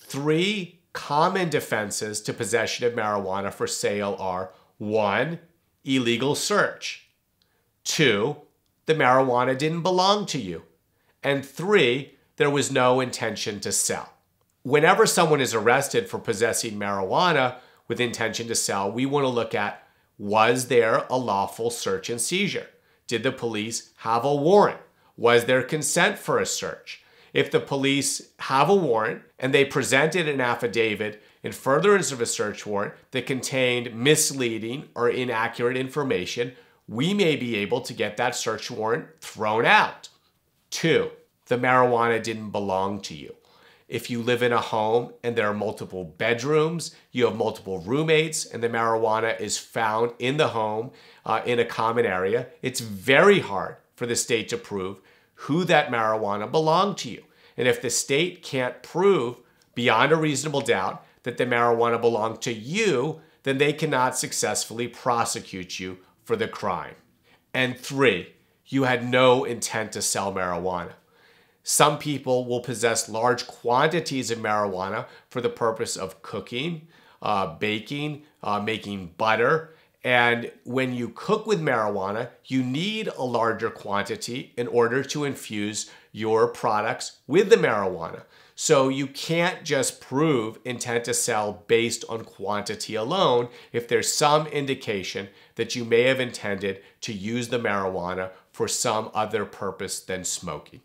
Three common defenses to possession of marijuana for sale are: 1, illegal search; 2, the marijuana didn't belong to you; and 3, there was no intention to sell. Whenever someone is arrested for possessing marijuana with intention to sell, we want to look at, was there a lawful search and seizure? Did the police have a warrant? Was there consent for a search? If the police have a warrant and they presented an affidavit in furtherance of a search warrant that contained misleading or inaccurate information, we may be able to get that search warrant thrown out. 2, the marijuana didn't belong to you. If you live in a home and there are multiple bedrooms, you have multiple roommates, and the marijuana is found in the home in a common area, it's very hard for the state to prove who that marijuana belonged to you. And if the state can't prove beyond a reasonable doubt that the marijuana belonged to you, then they cannot successfully prosecute you for the crime. And 3, you had no intent to sell marijuana. Some people will possess large quantities of marijuana for the purpose of cooking, baking, making butter. And when you cook with marijuana, you need a larger quantity in order to infuse your products with the marijuana. So you can't just prove intent to sell based on quantity alone if there's some indication that you may have intended to use the marijuana for some other purpose than smoking.